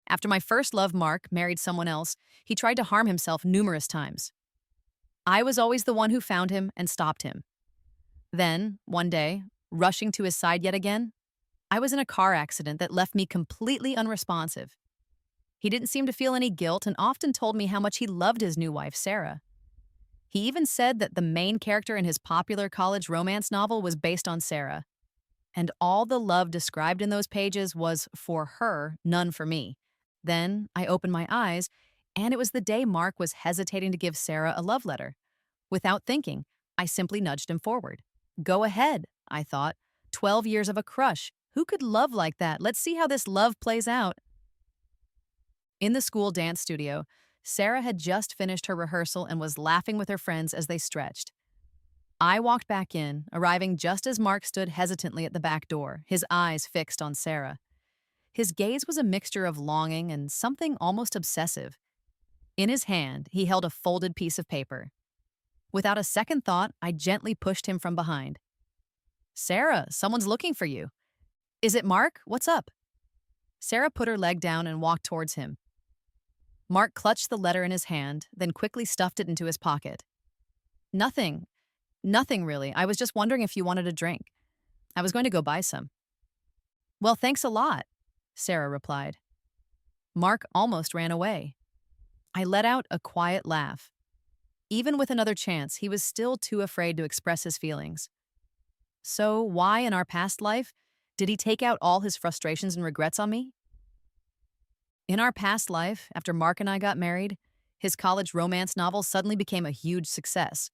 After my first love, Mark, married someone else, he tried to harm himself numerous times. I was always the one who found him and stopped him. Then, one day, rushing to his side yet again, I was in a car accident that left me completely unresponsive. He didn't seem to feel any guilt and often told me how much he loved his new wife, Sarah. He even said that the main character in his popular college romance novel was based on Sarah. And all the love described in those pages was for her, none for me. Then I opened my eyes, and it was the day Mark was hesitating to give Sarah a love letter. Without thinking, I simply nudged him forward. Go ahead, I thought. 12 years of a crush. Who could love like that? Let's see how this love plays out. In the school dance studio, Sarah had just finished her rehearsal and was laughing with her friends as they stretched. I walked back in, arriving just as Mark stood hesitantly at the back door, his eyes fixed on Sarah. His gaze was a mixture of longing and something almost obsessive. In his hand, he held a folded piece of paper. Without a second thought, I gently pushed him from behind. Sarah, someone's looking for you. Is it Mark? What's up? Sarah put her leg down and walked towards him. Mark clutched the letter in his hand, then quickly stuffed it into his pocket. Nothing. Nothing really. I was just wondering if you wanted a drink. I was going to go buy some. Well, thanks a lot, Sarah replied. Mark almost ran away. I let out a quiet laugh. Even with another chance, he was still too afraid to express his feelings. So why in our past life did he take out all his frustrations and regrets on me? In our past life, after Mark and I got married, his college romance novel suddenly became a huge success.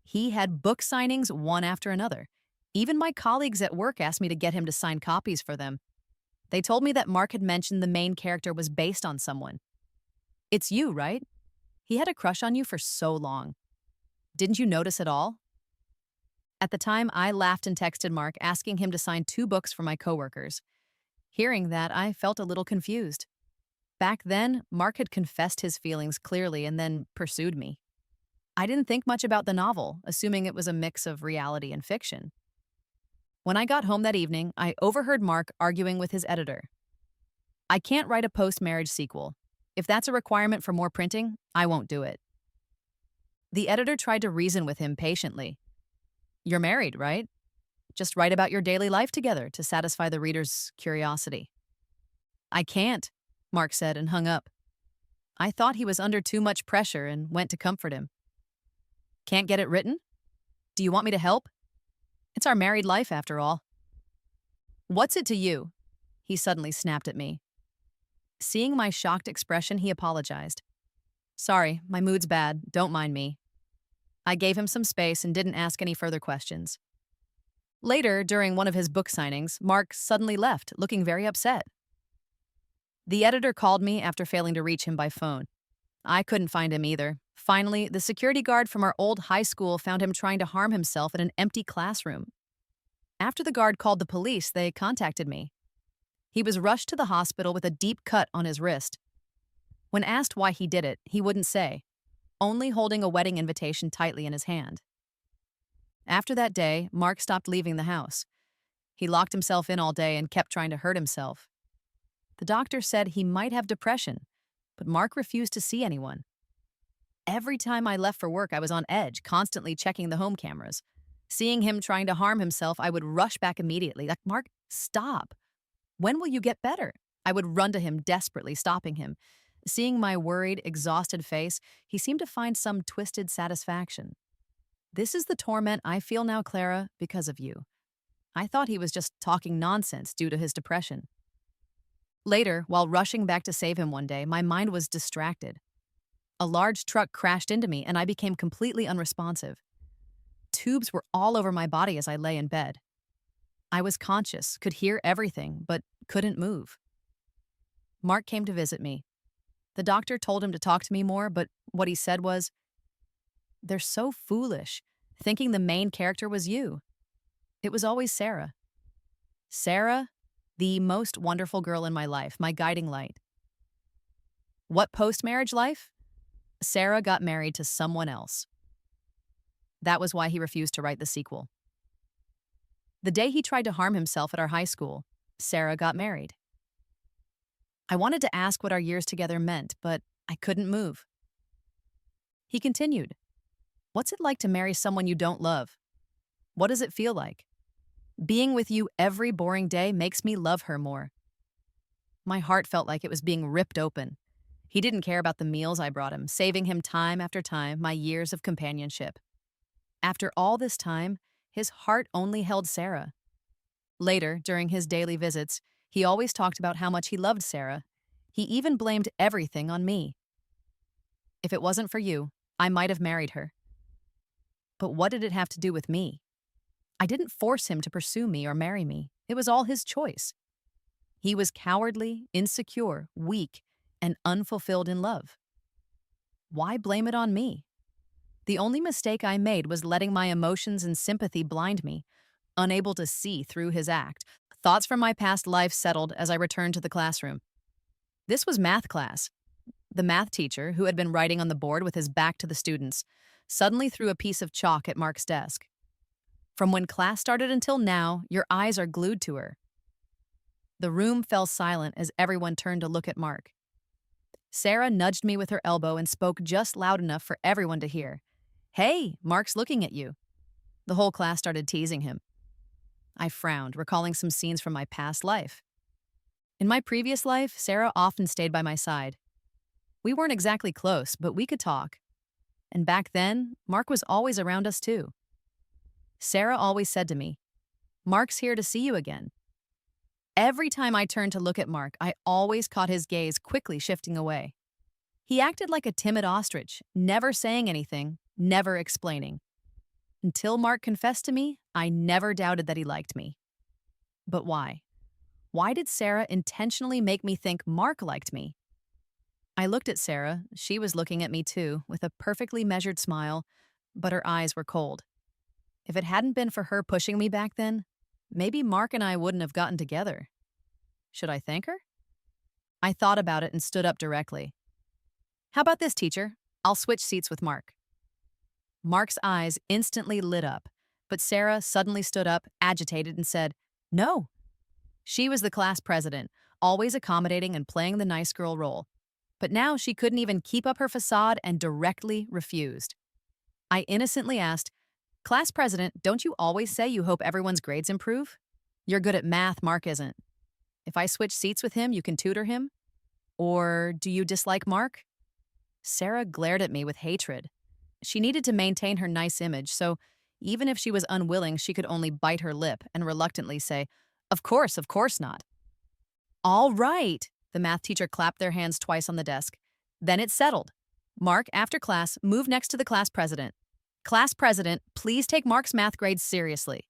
He had book signings one after another. Even my colleagues at work asked me to get him to sign copies for them. They told me that Mark had mentioned the main character was based on someone. It's you, right? He had a crush on you for so long. Didn't you notice at all? At the time, I laughed and texted Mark, asking him to sign 2 books for my coworkers. Hearing that, I felt a little confused. Back then, Mark had confessed his feelings clearly and then pursued me. I didn't think much about the novel, assuming it was a mix of reality and fiction. When I got home that evening, I overheard Mark arguing with his editor. I can't write a post-marriage sequel. If that's a requirement for more printing, I won't do it. The editor tried to reason with him patiently. You're married, right? Just write about your daily life together to satisfy the reader's curiosity. I can't, Mark said and hung up. I thought he was under too much pressure and went to comfort him. Can't get it written? Do you want me to help? It's our married life, after all. What's it to you? He suddenly snapped at me. Seeing my shocked expression, he apologized. Sorry, my mood's bad. Don't mind me. I gave him some space and didn't ask any further questions. Later, during one of his book signings, Mark suddenly left, looking very upset. The editor called me after failing to reach him by phone. I couldn't find him either. Finally, the security guard from our old high school found him trying to harm himself in an empty classroom. After the guard called the police, they contacted me. He was rushed to the hospital with a deep cut on his wrist. When asked why he did it, he wouldn't say, only holding a wedding invitation tightly in his hand. After that day, Mark stopped leaving the house. He locked himself in all day and kept trying to hurt himself. The doctor said he might have depression, but Mark refused to see anyone. Every time I left for work, I was on edge, constantly checking the home cameras. Seeing him trying to harm himself, I would rush back immediately. Like, Mark, stop. When will you get better? I would run to him desperately, stopping him. Seeing my worried, exhausted face, he seemed to find some twisted satisfaction. This is the torment I feel now, Clara, because of you. I thought he was just talking nonsense due to his depression. Later, while rushing back to save him one day, my mind was distracted. A large truck crashed into me, and I became completely unresponsive. Tubes were all over my body as I lay in bed. I was conscious, could hear everything, but couldn't move. Mark came to visit me. The doctor told him to talk to me more, but what he said was, "They're so foolish, thinking the main character was you. It was always Sarah. Sarah, the most wonderful girl in my life, my guiding light." What post-marriage life? Sarah got married to someone else. That was why he refused to write the sequel. The day he tried to harm himself at our high school, Sarah got married. I wanted to ask what our years together meant, but I couldn't move. He continued, "What's it like to marry someone you don't love? What does it feel like? Being with you every boring day makes me love her more." My heart felt like it was being ripped open. He didn't care about the meals I brought him, saving him time after time, my years of companionship. After all this time, his heart only held Sarah. Later, during his daily visits, he always talked about how much he loved Sarah. He even blamed everything on me. "If it wasn't for you, I might have married her." But what did it have to do with me? I didn't force him to pursue me or marry me. It was all his choice. He was cowardly, insecure, weak, and unfulfilled in love. Why blame it on me? The only mistake I made was letting my emotions and sympathy blind me, unable to see through his act. Thoughts from my past life settled as I returned to the classroom. This was math class. The math teacher, who had been writing on the board with his back to the students, suddenly threw a piece of chalk at Mark's desk. "From when class started until now, your eyes are glued to her." The room fell silent as everyone turned to look at Mark. Sarah nudged me with her elbow and spoke just loud enough for everyone to hear. "Hey, Mark's looking at you." The whole class started teasing him. I frowned, recalling some scenes from my past life. In my previous life, Sarah often stayed by my side. We weren't exactly close, but we could talk. And back then, Mark was always around us too. Sarah always said to me, "Mark's here to see you again." Every time I turned to look at Mark, I always caught his gaze quickly shifting away. He acted like a timid ostrich, never saying anything, never explaining. Until Mark confessed to me, I never doubted that he liked me. But why? Why did Sarah intentionally make me think Mark liked me? I looked at Sarah. She was looking at me too, with a perfectly measured smile, but her eyes were cold. If it hadn't been for her pushing me back then, maybe Mark and I wouldn't have gotten together. Should I thank her? I thought about it and stood up directly. "How about this, teacher? I'll switch seats with Mark." Mark's eyes instantly lit up, but Sarah suddenly stood up, agitated, and said, "No." She was the class president, always accommodating and playing the nice girl role. But now she couldn't even keep up her facade and directly refused. I innocently asked, "Class president, don't you always say you hope everyone's grades improve? You're good at math, Mark isn't. If I switch seats with him, you can tutor him? Or do you dislike Mark?" Sarah glared at me with hatred. She needed to maintain her nice image, so even if she was unwilling, she could only bite her lip and reluctantly say, of course not." "All right." The math teacher clapped their hands twice on the desk. "Then it's settled. Mark, after class, move next to the class president. Class president, please take Mark's math grades seriously."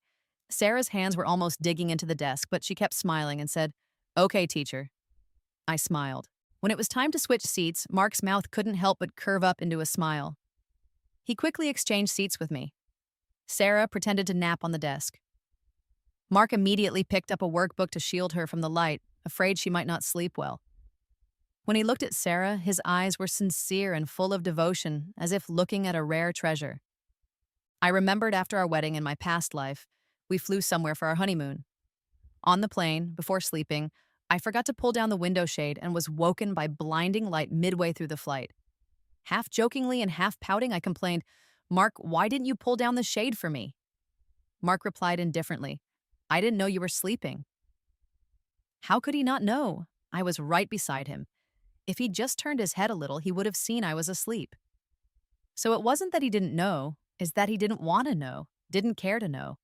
Sarah's hands were almost digging into the desk, but she kept smiling and said, "Okay, teacher." I smiled. When it was time to switch seats, Mark's mouth couldn't help but curve up into a smile. He quickly exchanged seats with me. Sarah pretended to nap on the desk. Mark immediately picked up a workbook to shield her from the light, afraid she might not sleep well. When he looked at Sarah, his eyes were sincere and full of devotion, as if looking at a rare treasure. I remembered after our wedding in my past life, we flew somewhere for our honeymoon. On the plane, before sleeping, I forgot to pull down the window shade and was woken by blinding light midway through the flight. Half jokingly and half pouting, I complained, "Mark, why didn't you pull down the shade for me?" Mark replied indifferently, "I didn't know you were sleeping." How could he not know? I was right beside him. If he'd just turned his head a little, he would have seen I was asleep. So it wasn't that he didn't know, it's that he didn't want to know, didn't care to know.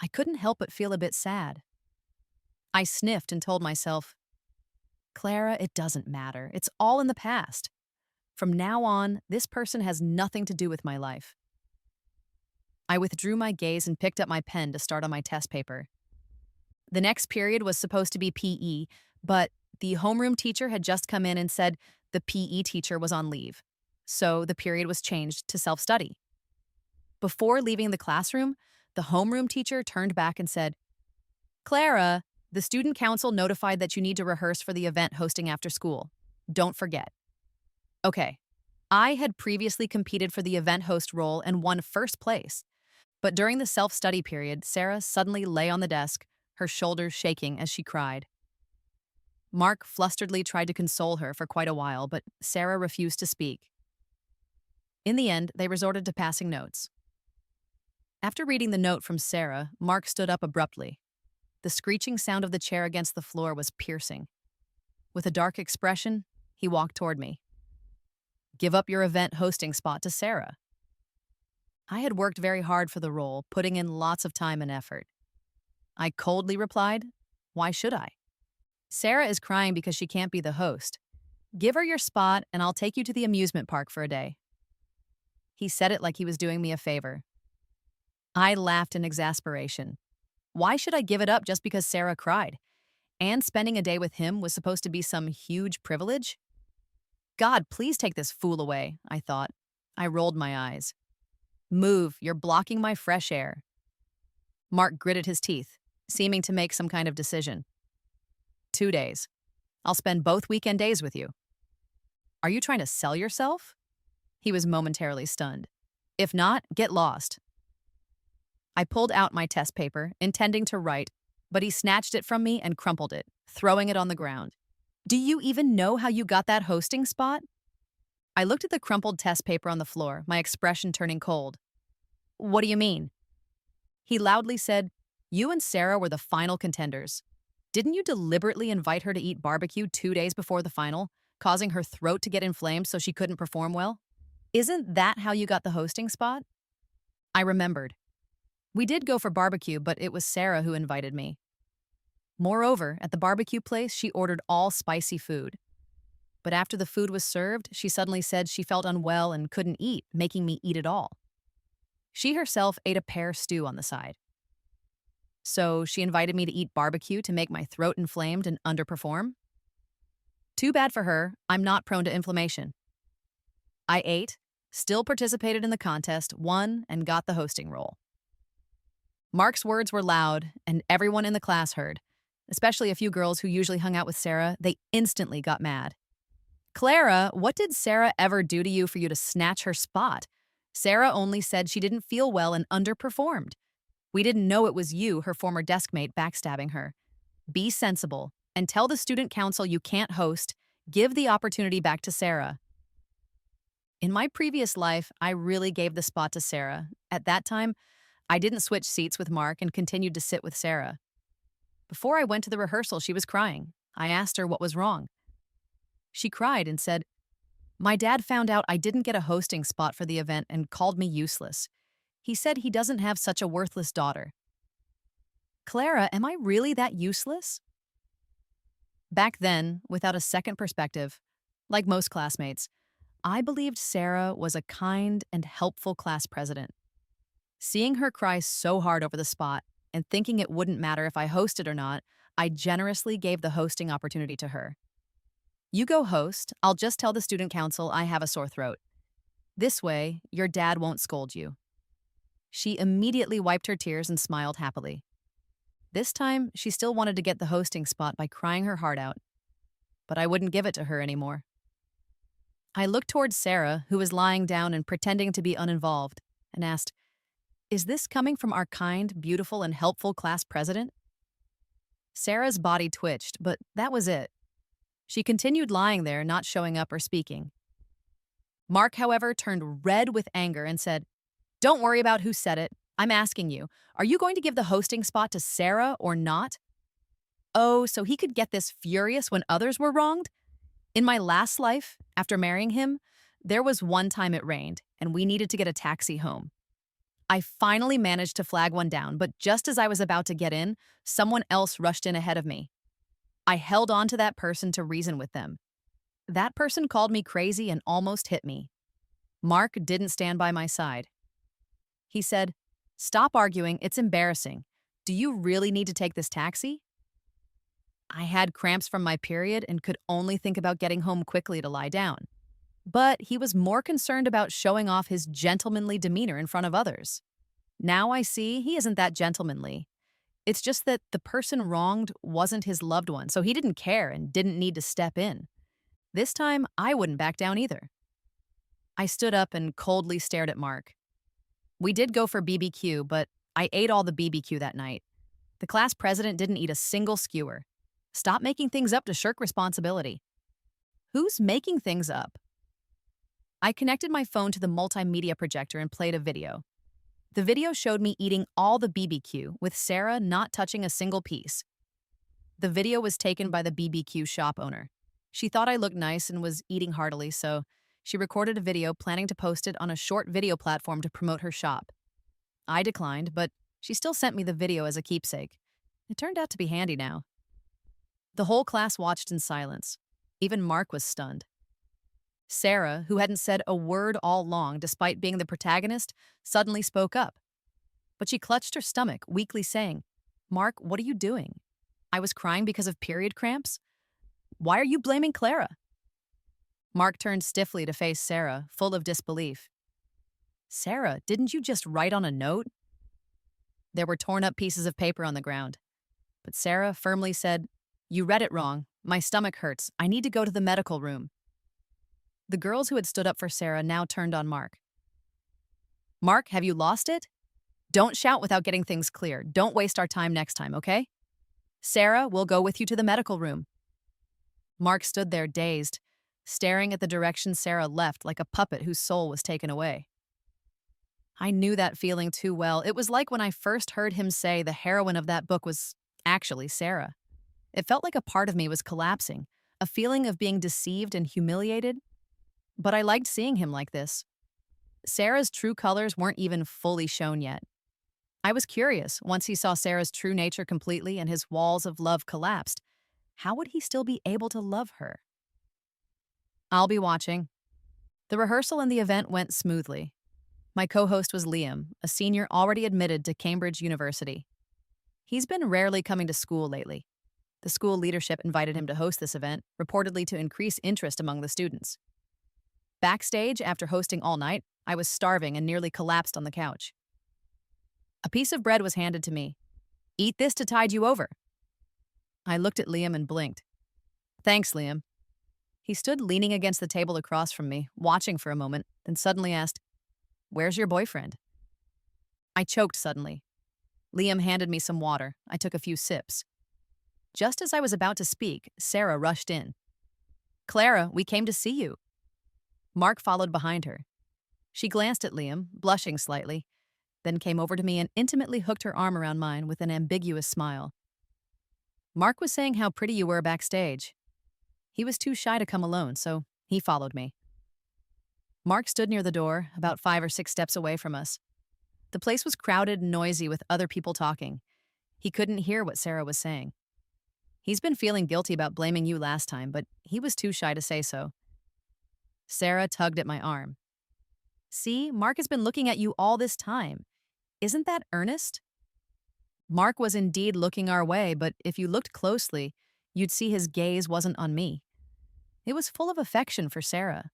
I couldn't help but feel a bit sad. I sniffed and told myself, "Clara, it doesn't matter. It's all in the past. From now on, this person has nothing to do with my life." I withdrew my gaze and picked up my pen to start on my test paper. The next period was supposed to be PE, but the homeroom teacher had just come in and said the PE teacher was on leave. So the period was changed to self-study. Before leaving the classroom, the homeroom teacher turned back and said, "Clara, the student council notified that you need to rehearse for the event hosting after school. Don't forget." Okay, I had previously competed for the event host role and won first place. But during the self-study period, Sarah suddenly lay on the desk, her shoulders shaking as she cried. Mark flusteredly tried to console her for quite a while, but Sarah refused to speak. In the end, they resorted to passing notes. After reading the note from Sarah, Mark stood up abruptly. The screeching sound of the chair against the floor was piercing. With a dark expression, he walked toward me. "Give up your event hosting spot to Sarah." I had worked very hard for the role, putting in lots of time and effort. I coldly replied, "Why should I? Sarah is crying because she can't be the host. Give her your spot and I'll take you to the amusement park for a day." He said it like he was doing me a favor. I laughed in exasperation. Why should I give it up just because Sarah cried? And spending a day with him was supposed to be some huge privilege? God, please take this fool away, I thought. I rolled my eyes. "Move, you're blocking my fresh air." Mark gritted his teeth, seeming to make some kind of decision. 2 days. I'll spend both weekend days with you." "Are you trying to sell yourself?" He was momentarily stunned. "If not, get lost." I pulled out my test paper, intending to write, but he snatched it from me and crumpled it, throwing it on the ground. "Do you even know how you got that hosting spot?" I looked at the crumpled test paper on the floor, my expression turning cold. "What do you mean?" He loudly said, "You and Sarah were the final contenders. Didn't you deliberately invite her to eat barbecue 2 days before the final, causing her throat to get inflamed so she couldn't perform well? Isn't that how you got the hosting spot?" I remembered. We did go for barbecue, but it was Sarah who invited me. Moreover, at the barbecue place, she ordered all spicy food. But after the food was served, she suddenly said she felt unwell and couldn't eat, making me eat it all. She herself ate a pear stew on the side. So she invited me to eat barbecue to make my throat inflamed and underperform? Too bad for her, I'm not prone to inflammation. I ate, still participated in the contest, won, and got the hosting role. Mark's words were loud, and everyone in the class heard, especially a few girls who usually hung out with Sarah. They instantly got mad. "Clara, what did Sarah ever do to you for you to snatch her spot? Sarah only said she didn't feel well and underperformed. We didn't know it was you, her former deskmate, backstabbing her. Be sensible and tell the student council you can't host. Give the opportunity back to Sarah." In my previous life, I really gave the spot to Sarah. At that time, I didn't switch seats with Mark and continued to sit with Sarah. Before I went to the rehearsal, she was crying. I asked her what was wrong. She cried and said, "My dad found out I didn't get a hosting spot for the event and called me useless. He said he doesn't have such a worthless daughter." Clara, am I really that useless? Back then, without a second perspective, like most classmates, I believed Sarah was a kind and helpful class president. Seeing her cry so hard over the spot and thinking it wouldn't matter if I hosted or not, I generously gave the hosting opportunity to her. "You go host, I'll just tell the student council I have a sore throat. This way, your dad won't scold you." She immediately wiped her tears and smiled happily. This time, she still wanted to get the hosting spot by crying her heart out, but I wouldn't give it to her anymore. I looked towards Sarah, who was lying down and pretending to be uninvolved, and asked, "Is this coming from our kind, beautiful, and helpful class president?" Sarah's body twitched, but that was it. She continued lying there, not showing up or speaking. Mark, however, turned red with anger and said, "Don't worry about who said it. I'm asking you, are you going to give the hosting spot to Sarah or not?" Oh, so he could get this furious when others were wronged? In my last life, after marrying him, there was one time it rained, and we needed to get a taxi home. I finally managed to flag one down, but just as I was about to get in, someone else rushed in ahead of me. I held on to that person to reason with them. That person called me crazy and almost hit me. Mark didn't stand by my side. He said, "Stop arguing, it's embarrassing. Do you really need to take this taxi?" I had cramps from my period and could only think about getting home quickly to lie down. But he was more concerned about showing off his gentlemanly demeanor in front of others. Now I see he isn't that gentlemanly. It's just that the person wronged wasn't his loved one, so he didn't care and didn't need to step in. This time, I wouldn't back down either. I stood up and coldly stared at Mark. We did go for BBQ, but I ate all the BBQ that night. The class president didn't eat a single skewer. Stop making things up to shirk responsibility. Who's making things up? I connected my phone to the multimedia projector and played a video. The video showed me eating all the BBQ, with Sarah not touching a single piece. The video was taken by the BBQ shop owner. She thought I looked nice and was eating heartily, so she recorded a video planning to post it on a short video platform to promote her shop. I declined, but she still sent me the video as a keepsake. It turned out to be handy now. The whole class watched in silence. Even Mark was stunned. Sarah, who hadn't said a word all along despite being the protagonist, suddenly spoke up. But she clutched her stomach, weakly saying, "Mark, what are you doing? I was crying because of period cramps? Why are you blaming Clara?" Mark turned stiffly to face Sarah, full of disbelief. "Sarah, didn't you just write on a note?" There were torn up pieces of paper on the ground. But Sarah firmly said, "You read it wrong. My stomach hurts. I need to go to the medical room." The girls who had stood up for Sarah now turned on Mark. "Mark, have you lost it? Don't shout without getting things clear. Don't waste our time next time, okay? Sarah, we'll go with you to the medical room." Mark stood there dazed, staring at the direction Sarah left like a puppet whose soul was taken away. I knew that feeling too well. It was like when I first heard him say the heroine of that book was actually Sarah. It felt like a part of me was collapsing, a feeling of being deceived and humiliated. But I liked seeing him like this. Sarah's true colors weren't even fully shown yet. I was curious, once he saw Sarah's true nature completely and his walls of love collapsed, how would he still be able to love her? I'll be watching. The rehearsal and the event went smoothly. My co-host was Liam, a senior already admitted to Cambridge University. He's been rarely coming to school lately. The school leadership invited him to host this event, reportedly to increase interest among the students. Backstage, after hosting all night, I was starving and nearly collapsed on the couch. A piece of bread was handed to me. "Eat this to tide you over." I looked at Liam and blinked. "Thanks, Liam." He stood leaning against the table across from me, watching for a moment, then suddenly asked, "Where's your boyfriend?" I choked suddenly. Liam handed me some water. I took a few sips. Just as I was about to speak, Sarah rushed in. "Clara, we came to see you." Mark followed behind her. She glanced at Liam, blushing slightly, then came over to me and intimately hooked her arm around mine with an ambiguous smile. "Mark was saying how pretty you were backstage." He was too shy to come alone, so he followed me. Mark stood near the door, about 5 or 6 steps away from us. The place was crowded and noisy with other people talking. He couldn't hear what Sarah was saying. "He's been feeling guilty about blaming you last time, but he was too shy to say so." Sarah tugged at my arm. "See, Mark has been looking at you all this time. Isn't that earnest?" Mark was indeed looking our way, but if you looked closely, you'd see his gaze wasn't on me. It was full of affection for Sarah.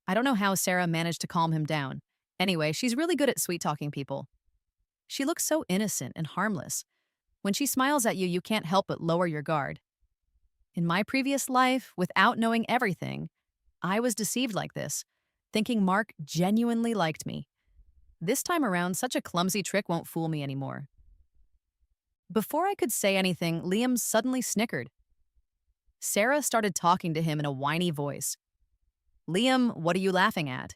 I don't know how Sarah managed to calm him down. Anyway, she's really good at sweet-talking people. She looks so innocent and harmless. When she smiles at you, you can't help but lower your guard. In my previous life, without knowing everything, I was deceived like this, thinking Mark genuinely liked me. This time around, such a clumsy trick won't fool me anymore. Before I could say anything, Liam suddenly snickered. Sarah started talking to him in a whiny voice. "Liam, what are you laughing at?"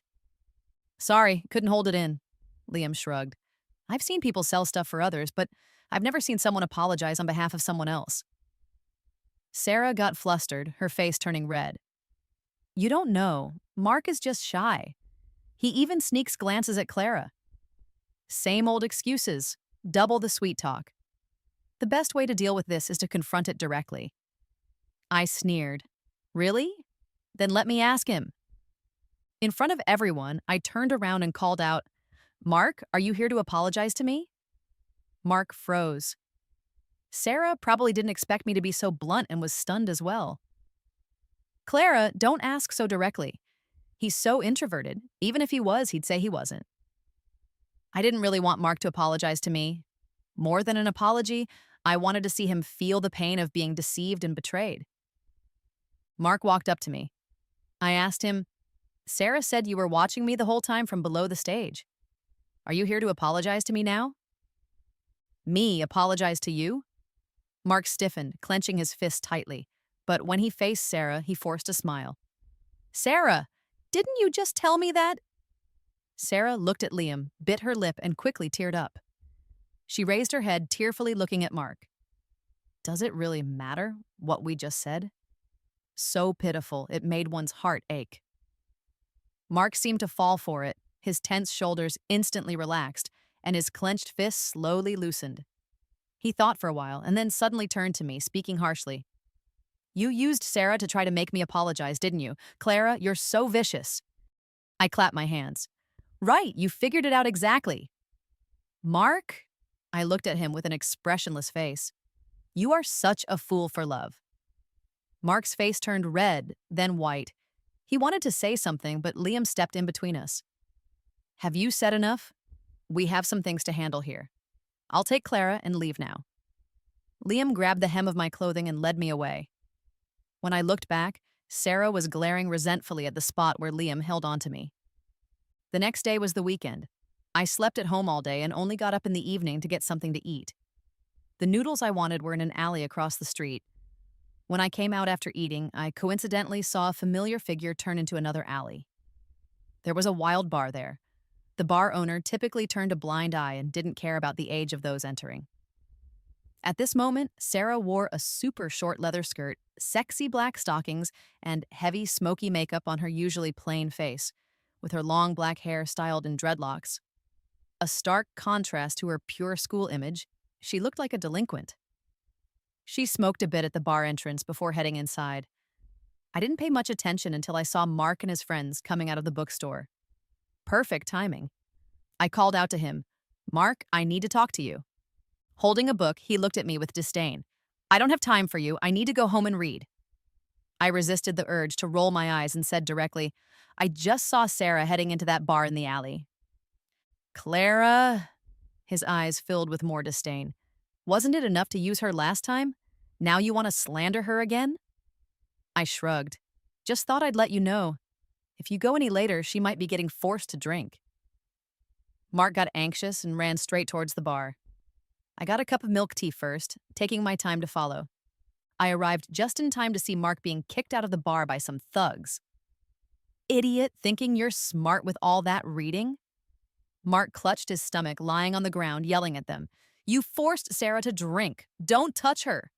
"Sorry, couldn't hold it in." Liam shrugged. "I've seen people sell stuff for others, but I've never seen someone apologize on behalf of someone else." Sarah got flustered, her face turning red. "You don't know. Mark is just shy. He even sneaks glances at Clara. Same old excuses, double the sweet talk. The best way to deal with this is to confront it directly." I sneered. "Really? Then let me ask him." In front of everyone, I turned around and called out, "Mark, are you here to apologize to me?" Mark froze. Sarah probably didn't expect me to be so blunt and was stunned as well. "Clara, don't ask so directly. He's so introverted. Even if he was, he'd say he wasn't." I didn't really want Mark to apologize to me. More than an apology, I wanted to see him feel the pain of being deceived and betrayed. Mark walked up to me. I asked him, "Sarah said you were watching me the whole time from below the stage. Are you here to apologize to me now?" "Me apologize to you?" Mark stiffened, clenching his fist tightly. But when he faced Sarah, he forced a smile. Sarah, didn't you just tell me that? Sarah looked at Liam, bit her lip, and quickly teared up. She raised her head, tearfully looking at Mark. Does it really matter what we just said? So pitiful, it made one's heart ache. Mark seemed to fall for it. His tense shoulders instantly relaxed, and his clenched fists slowly loosened. He thought for a while, and then suddenly turned to me, speaking harshly. You used Sarah to try to make me apologize, didn't you? Clara, you're so vicious. I clapped my hands. Right, you figured it out exactly. Mark? I looked at him with an expressionless face. You are such a fool for love. Mark's face turned red, then white. He wanted to say something, but Liam stepped in between us. Have you said enough? We have some things to handle here. I'll take Clara and leave now. Liam grabbed the hem of my clothing and led me away. When I looked back, Sarah was glaring resentfully at the spot where Liam held onto me. The next day was the weekend. I slept at home all day and only got up in the evening to get something to eat. The noodles I wanted were in an alley across the street. When I came out after eating, I coincidentally saw a familiar figure turn into another alley. There was a wild bar there. The bar owner typically turned a blind eye and didn't care about the age of those entering. At this moment, Sarah wore a super short leather skirt, sexy black stockings, and heavy, smoky makeup on her usually plain face, with her long black hair styled in dreadlocks. A stark contrast to her pure school image, she looked like a delinquent. She smoked a bit at the bar entrance before heading inside. I didn't pay much attention until I saw Mark and his friends coming out of the bookstore. Perfect timing. I called out to him, Mark, I need to talk to you. Holding a book, he looked at me with disdain. I don't have time for you. I need to go home and read. I resisted the urge to roll my eyes and said directly, I just saw Sarah heading into that bar in the alley. Clara? His eyes filled with more disdain. Wasn't it enough to use her last time? Now you want to slander her again? I shrugged. Just thought I'd let you know. If you go any later, she might be getting forced to drink. Mark got anxious and ran straight towards the bar. I got a cup of milk tea first, taking my time to follow. I arrived just in time to see Mark being kicked out of the bar by some thugs. Idiot, thinking you're smart with all that reading? Mark clutched his stomach, lying on the ground, yelling at them. You forced Sarah to drink. Don't touch her.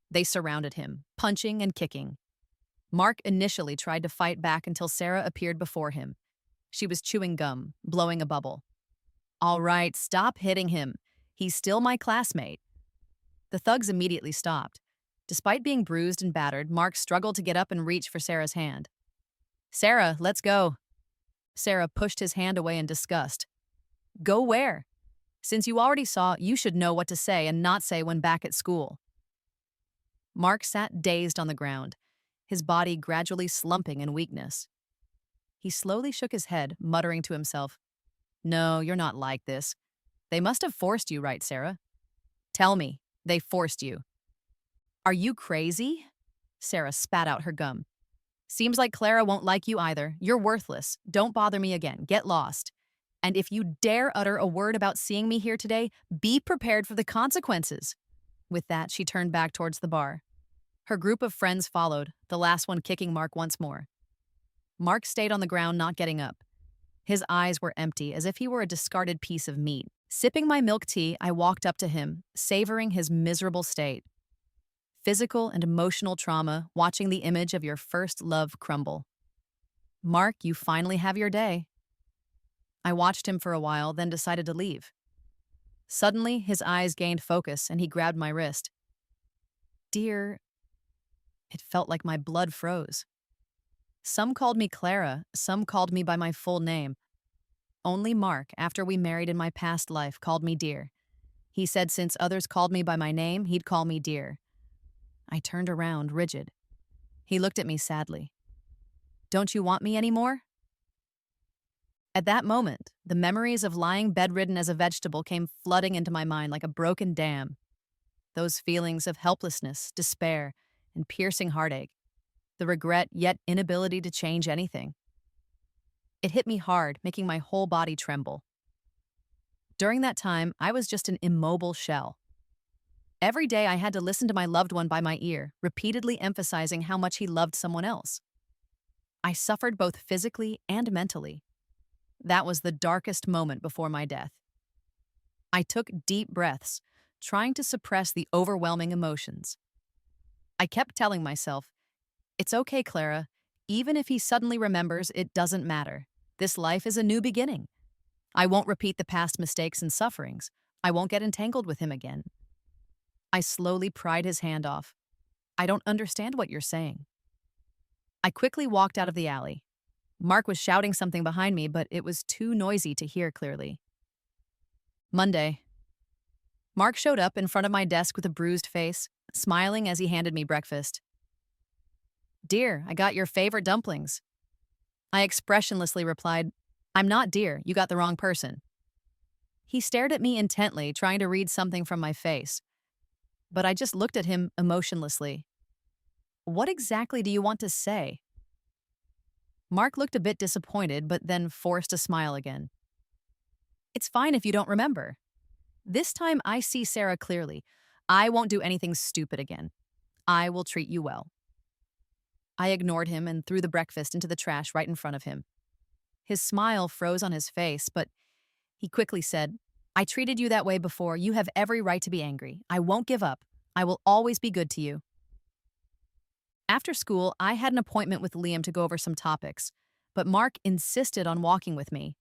They surrounded him, punching and kicking. Mark initially tried to fight back until Sarah appeared before him. She was chewing gum, blowing a bubble. All right, stop hitting him. He's still my classmate. The thugs immediately stopped. Despite being bruised and battered, Mark struggled to get up and reach for Sarah's hand. Sarah, let's go. Sarah pushed his hand away in disgust. Go where? Since you already saw, you should know what to say and not say when back at school. Mark sat dazed on the ground, his body gradually slumping in weakness. He slowly shook his head, muttering to himself, No, you're not like this. They must have forced you, right, Sarah? Tell me, they forced you. Are you crazy? Sarah spat out her gum. Seems like Clara won't like you either. You're worthless. Don't bother me again. Get lost. And if you dare utter a word about seeing me here today, be prepared for the consequences. With that, she turned back towards the bar. Her group of friends followed, the last one kicking Mark once more. Mark stayed on the ground, not getting up. His eyes were empty, as if he were a discarded piece of meat. Sipping my milk tea, I walked up to him, savoring his miserable state. Physical and emotional trauma, watching the image of your first love crumble. Mark, you finally have your day. I watched him for a while, then decided to leave. Suddenly, his eyes gained focus, and he grabbed my wrist. Dear, it felt like my blood froze. Some called me Clara, some called me by my full name. Only Mark, after we married in my past life, called me dear. He said since others called me by my name, he'd call me dear. I turned around, rigid. He looked at me sadly. Don't you want me anymore? At that moment, the memories of lying bedridden as a vegetable came flooding into my mind like a broken dam. Those feelings of helplessness, despair, and piercing heartache. The regret, yet inability to change anything. It hit me hard, making my whole body tremble. During that time, I was just an immobile shell. Every day I had to listen to my loved one by my ear, repeatedly emphasizing how much he loved someone else. I suffered both physically and mentally. That was the darkest moment before my death. I took deep breaths, trying to suppress the overwhelming emotions. I kept telling myself, "It's okay, Clara. Even if he suddenly remembers, it doesn't matter. This life is a new beginning. I won't repeat the past mistakes and sufferings. I won't get entangled with him again." I slowly pried his hand off. "I don't understand what you're saying." I quickly walked out of the alley. Mark was shouting something behind me, but it was too noisy to hear clearly. Monday. Mark showed up in front of my desk with a bruised face, smiling as he handed me breakfast. "Dear, I got your favorite dumplings." I expressionlessly replied, "I'm not dear, you got the wrong person." He stared at me intently, trying to read something from my face, but I just looked at him emotionlessly. "What exactly do you want to say?" Mark looked a bit disappointed, but then forced a smile again. "It's fine if you don't remember. This time I see Sarah clearly. I won't do anything stupid again. I will treat you well." I ignored him and threw the breakfast into the trash right in front of him. His smile froze on his face, but he quickly said, "I treated you that way before. You have every right to be angry. I won't give up. I will always be good to you." After school, I had an appointment with Liam to go over some topics, but Mark insisted on walking with me.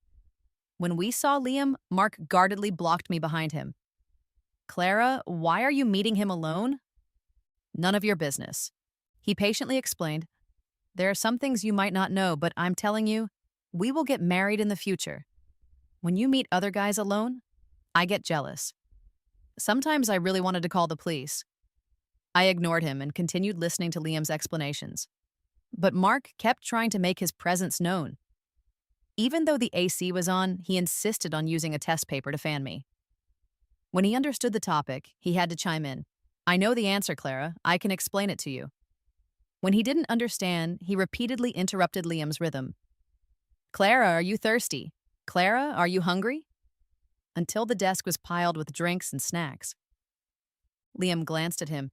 When we saw Liam, Mark guardedly blocked me behind him. "Clara, why are you meeting him alone?" "None of your business." He patiently explained, "There are some things you might not know, but I'm telling you, we will get married in the future. When you meet other guys alone, I get jealous. Sometimes I really wanted to call the police." I ignored him and continued listening to Liam's explanations. But Mark kept trying to make his presence known. Even though the AC was on, he insisted on using a test paper to fan me. When he understood the topic, he had to chime in. "I know the answer, Clara. I can explain it to you." When he didn't understand, he repeatedly interrupted Liam's rhythm. "Clara, are you thirsty? Clara, are you hungry?" Until the desk was piled with drinks and snacks. Liam glanced at him.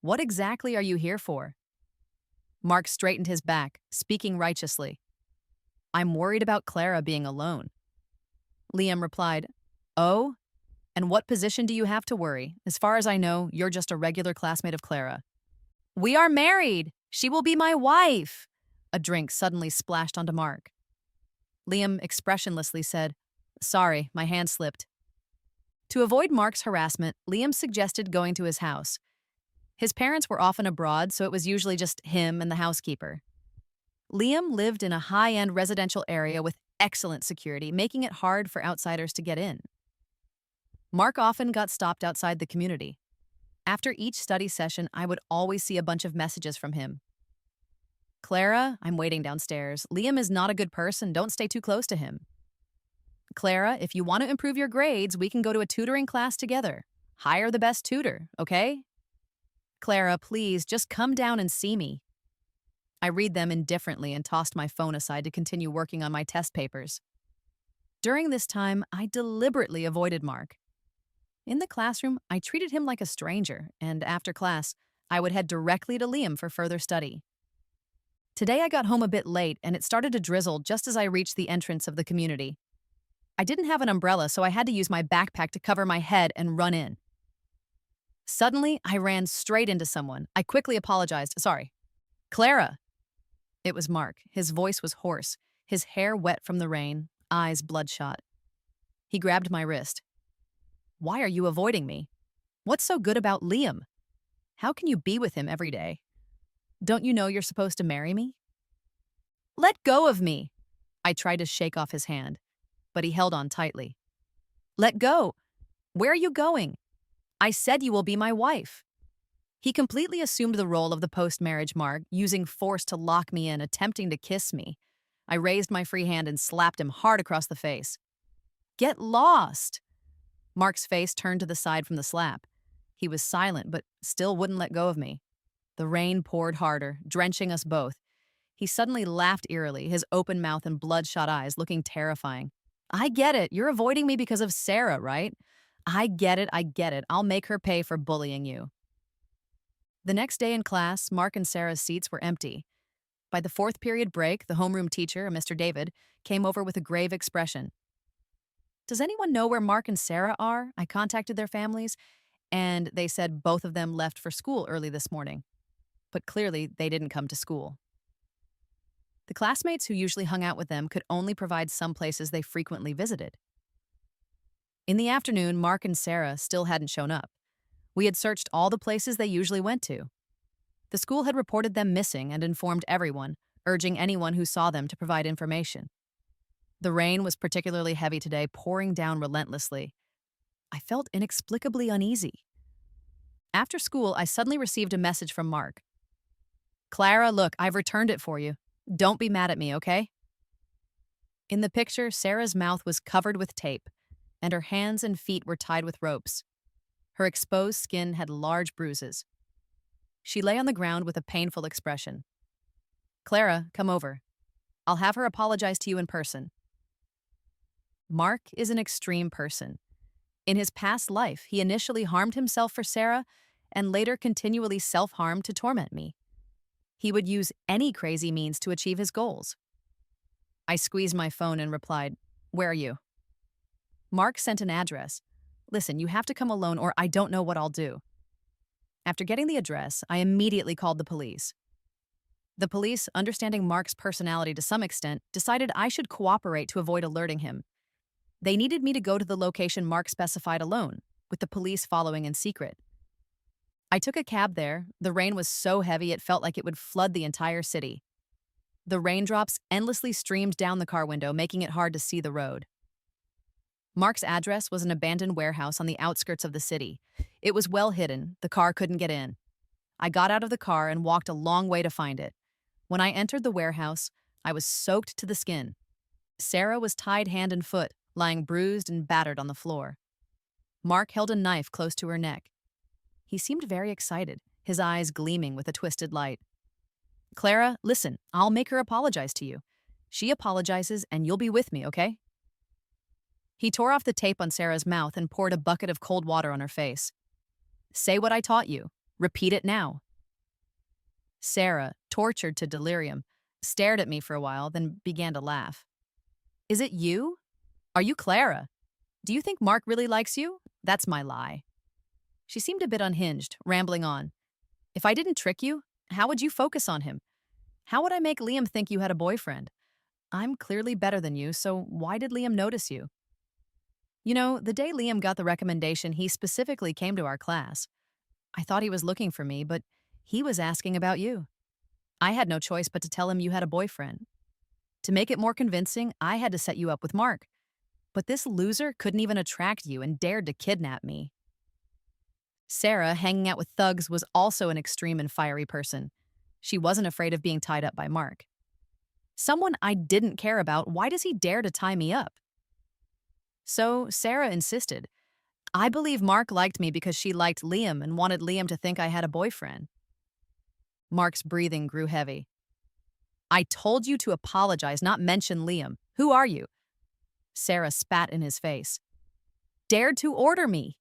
"What exactly are you here for?" Mark straightened his back, speaking righteously. "I'm worried about Clara being alone." Liam replied, "Oh? And what position do you have to worry? As far as I know, you're just a regular classmate of Clara." "We are married! She will be my wife!" A drink suddenly splashed onto Mark. Liam expressionlessly said, "Sorry, my hand slipped." To avoid Mark's harassment, Liam suggested going to his house. His parents were often abroad, so it was usually just him and the housekeeper. Liam lived in a high-end residential area with excellent security, making it hard for outsiders to get in. Mark often got stopped outside the community. After each study session, I would always see a bunch of messages from him. "Clara, I'm waiting downstairs. Liam is not a good person. Don't stay too close to him." "Clara, if you want to improve your grades, we can go to a tutoring class together. Hire the best tutor, okay?" "Clara, please, just come down and see me." I read them indifferently and tossed my phone aside to continue working on my test papers. During this time, I deliberately avoided Mark. In the classroom, I treated him like a stranger, and after class, I would head directly to Liam for further study. Today I got home a bit late, and it started to drizzle just as I reached the entrance of the community. I didn't have an umbrella, so I had to use my backpack to cover my head and run in. Suddenly, I ran straight into someone. I quickly apologized. "Sorry. Clara." It was Mark. His voice was hoarse, his hair wet from the rain, eyes bloodshot. He grabbed my wrist. "Why are you avoiding me? What's so good about Liam? How can you be with him every day? Don't you know you're supposed to marry me?" "Let go of me." I tried to shake off his hand, but he held on tightly. "Let go. Where are you going? I said you will be my wife." He completely assumed the role of the post-marriage Mark, using force to lock me in, attempting to kiss me. I raised my free hand and slapped him hard across the face. "Get lost." Mark's face turned to the side from the slap. He was silent, but still wouldn't let go of me. The rain poured harder, drenching us both. He suddenly laughed eerily, his open mouth and bloodshot eyes looking terrifying. "I get it. You're avoiding me because of Sarah, right? I get it, I get it. I'll make her pay for bullying you. The next day in class, Mark and Sarah's seats were empty. By the fourth period break, the homeroom teacher, Mr. David, came over with a grave expression. Does anyone know where Mark and Sarah are? I contacted their families, and they said both of them left for school early this morning. But clearly, they didn't come to school. The classmates who usually hung out with them could only provide some places they frequently visited. In the afternoon, Mark and Sarah still hadn't shown up. We had searched all the places they usually went to. The school had reported them missing and informed everyone, urging anyone who saw them to provide information. The rain was particularly heavy today, pouring down relentlessly. I felt inexplicably uneasy. After school, I suddenly received a message from Mark. Clara, look, I've returned it for you. Don't be mad at me, okay? In the picture, Sarah's mouth was covered with tape, and her hands and feet were tied with ropes. Her exposed skin had large bruises. She lay on the ground with a painful expression. Clara, come over. I'll have her apologize to you in person. Mark is an extreme person. In his past life, he initially harmed himself for Sarah and later continually self-harmed to torment me. He would use any crazy means to achieve his goals. I squeezed my phone and replied, Where are you? Mark sent an address. Listen, you have to come alone or I don't know what I'll do. After getting the address, I immediately called the police. The police, understanding Mark's personality to some extent, decided I should cooperate to avoid alerting him. They needed me to go to the location Mark specified alone, with the police following in secret. I took a cab there. The rain was so heavy it felt like it would flood the entire city. The raindrops endlessly streamed down the car window, making it hard to see the road. Mark's address was an abandoned warehouse on the outskirts of the city. It was well hidden. The car couldn't get in. I got out of the car and walked a long way to find it. When I entered the warehouse, I was soaked to the skin. Sarah was tied hand and foot, lying bruised and battered on the floor. Mark held a knife close to her neck. He seemed very excited, his eyes gleaming with a twisted light. Clara, listen, I'll make her apologize to you. She apologizes and you'll be with me, okay? He tore off the tape on Sarah's mouth and poured a bucket of cold water on her face. Say what I taught you. Repeat it now. Sarah, tortured to delirium, stared at me for a while, then began to laugh. Is it you? Are you Clara? Do you think Mark really likes you? That's my lie. She seemed a bit unhinged, rambling on. If I didn't trick you, how would you focus on him? How would I make Liam think you had a boyfriend? I'm clearly better than you, so why did Liam notice you? You know, the day Liam got the recommendation, he specifically came to our class. I thought he was looking for me, but he was asking about you. I had no choice but to tell him you had a boyfriend. To make it more convincing, I had to set you up with Mark. But this loser couldn't even attract you and dared to kidnap me. Sarah, hanging out with thugs, was also an extreme and fiery person. She wasn't afraid of being tied up by Mark. Someone I didn't care about, why does he dare to tie me up? So Sarah insisted. I believe Mark liked me because she liked Liam and wanted Liam to think I had a boyfriend. Mark's breathing grew heavy. I told you to apologize, not mention Liam. Who are you? Sarah spat in his face. Dared to order me.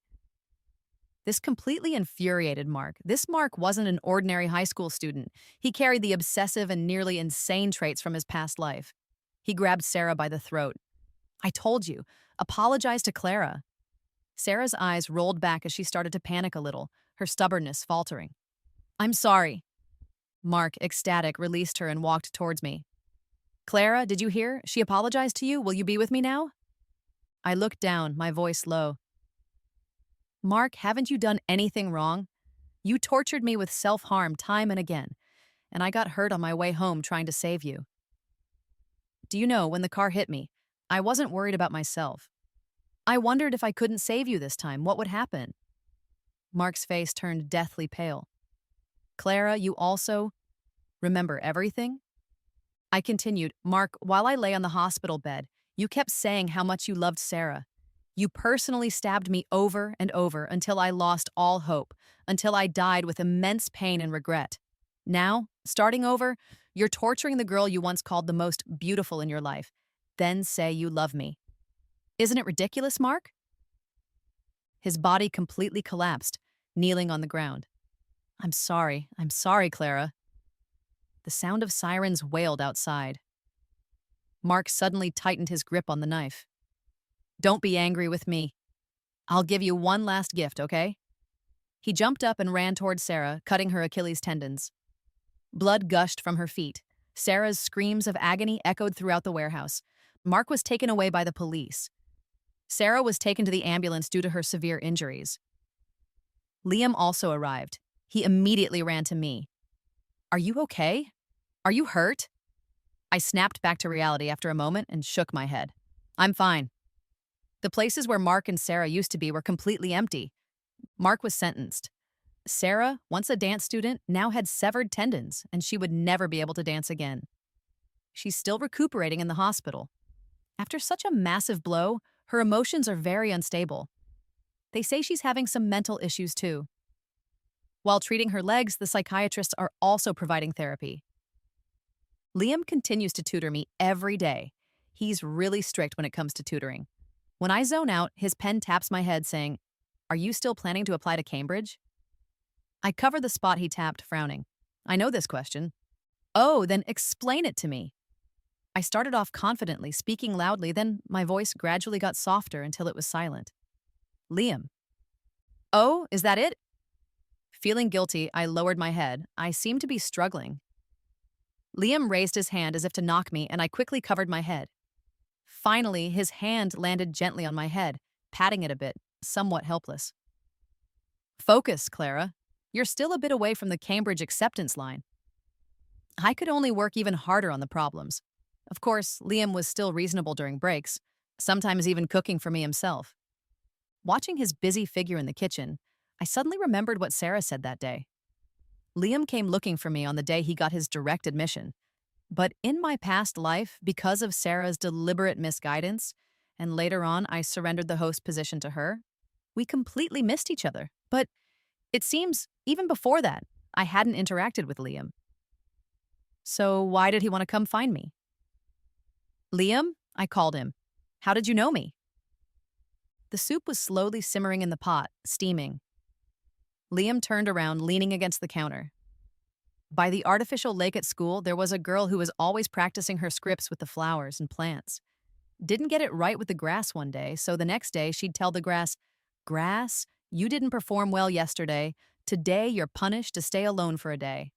This completely infuriated Mark. This Mark wasn't an ordinary high school student. He carried the obsessive and nearly insane traits from his past life. He grabbed Sarah by the throat. I told you, apologize to Clara. Sarah's eyes rolled back as she started to panic a little, her stubbornness faltering. I'm sorry. Mark, ecstatic, released her and walked towards me. Clara, did you hear? She apologized to you. Will you be with me now? I looked down, my voice low. Mark, haven't you done anything wrong? You tortured me with self-harm time and again, and I got hurt on my way home trying to save you. Do you know, when the car hit me, I wasn't worried about myself. I wondered if I couldn't save you this time, what would happen? Mark's face turned deathly pale. Clara, you also remember everything? I continued, Mark, while I lay on the hospital bed, you kept saying how much you loved Sarah. You personally stabbed me over and over until I lost all hope, until I died with immense pain and regret. Now, starting over, you're torturing the girl you once called the most beautiful in your life. Then say you love me. Isn't it ridiculous, Mark? His body completely collapsed, kneeling on the ground. I'm sorry, Clara." The sound of sirens wailed outside. Mark suddenly tightened his grip on the knife. "Don't be angry with me. I'll give you one last gift, okay?" He jumped up and ran toward Sarah, cutting her Achilles tendons. Blood gushed from her feet. Sarah's screams of agony echoed throughout the warehouse. Mark was taken away by the police. Sarah was taken to the ambulance due to her severe injuries. Liam also arrived. He immediately ran to me. "Are you okay? Are you hurt?" I snapped back to reality after a moment and shook my head. "I'm fine." The places where Mark and Sarah used to be were completely empty. Mark was sentenced. Sarah, once a dance student, now had severed tendons, and she would never be able to dance again. She's still recuperating in the hospital. After such a massive blow, her emotions are very unstable. They say she's having some mental issues too. While treating her legs, the psychiatrists are also providing therapy. Liam continues to tutor me every day. He's really strict when it comes to tutoring. When I zone out, his pen taps my head saying, "Are you still planning to apply to Cambridge?" I cover the spot he tapped, frowning. "I know this question." "Oh, then explain it to me." I started off confidently, speaking loudly, then my voice gradually got softer until it was silent. "Liam." "Oh, is that it?" Feeling guilty, I lowered my head. I seemed to be struggling. Liam raised his hand as if to knock me, and I quickly covered my head. Finally, his hand landed gently on my head, patting it a bit, somewhat helpless. "Focus, Clara. You're still a bit away from the Cambridge acceptance line." I could only work even harder on the problems. Of course, Liam was still reasonable during breaks, sometimes even cooking for me himself. Watching his busy figure in the kitchen, I suddenly remembered what Sarah said that day. Liam came looking for me on the day he got his direct admission. But in my past life, because of Sarah's deliberate misguidance, and later on I surrendered the host position to her, we completely missed each other. But it seems, even before that, I hadn't interacted with Liam. So why did he want to come find me? "Liam?" I called him. "How did you know me?" The soup was slowly simmering in the pot, steaming. Liam turned around, leaning against the counter. By the artificial lake at school, there was a girl who was always practicing her scripts with the flowers and plants. Didn't get it right with the grass one day, so the next day she'd tell the grass, "Grass, you didn't perform well yesterday. Today you're punished to stay alone for a day.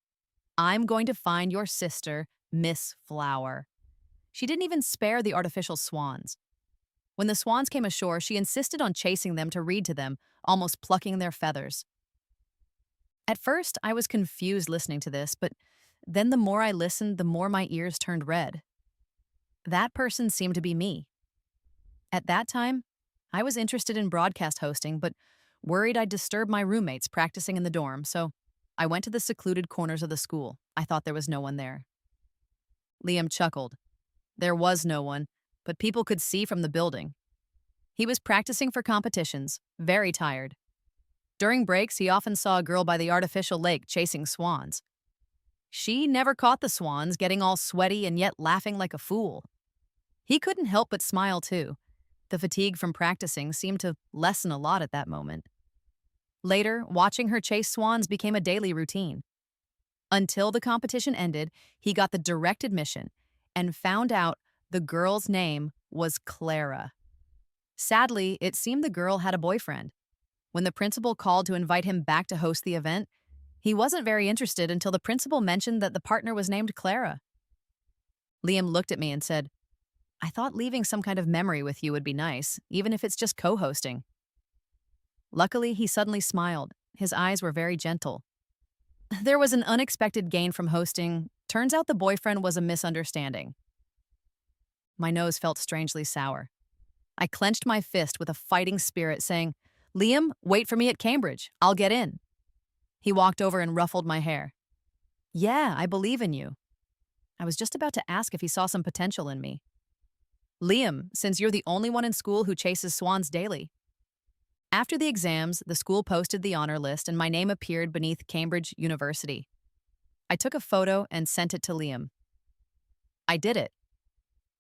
I'm going to find your sister, Miss Flower." She didn't even spare the artificial swans. When the swans came ashore, she insisted on chasing them to read to them, almost plucking their feathers. At first, I was confused listening to this, but then the more I listened, the more my ears turned red. That person seemed to be me. At that time, I was interested in broadcast hosting, but worried I'd disturb my roommates practicing in the dorm, so I went to the secluded corners of the school. I thought there was no one there. Liam chuckled. There was no one, but people could see from the building. He was practicing for competitions, very tired. During breaks, he often saw a girl by the artificial lake chasing swans. She never caught the swans, getting all sweaty and yet laughing like a fool. He couldn't help but smile, too. The fatigue from practicing seemed to lessen a lot at that moment. Later, watching her chase swans became a daily routine. Until the competition ended, he got the direct admission and found out the girl's name was Clara. Sadly, it seemed the girl had a boyfriend. When the principal called to invite him back to host the event, he wasn't very interested until the principal mentioned that the partner was named Clara. Liam looked at me and said, "I thought leaving some kind of memory with you would be nice, even if it's just co-hosting." Luckily, he suddenly smiled. His eyes were very gentle. There was an unexpected gain from hosting. Turns out the boyfriend was a misunderstanding. My nose felt strangely sour. I clenched my fist with a fighting spirit, saying, "Liam, wait for me at Cambridge. I'll get in." He walked over and ruffled my hair. "Yeah, I believe in you." I was just about to ask if he saw some potential in me. "Liam, since you're the only one in school who chases swans daily." After the exams, the school posted the honor list and my name appeared beneath Cambridge University. I took a photo and sent it to Liam. I did it.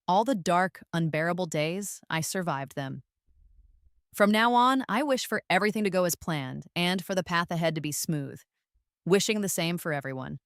All the dark, unbearable days, I survived them. From now on, I wish for everything to go as planned and for the path ahead to be smooth. Wishing the same for everyone.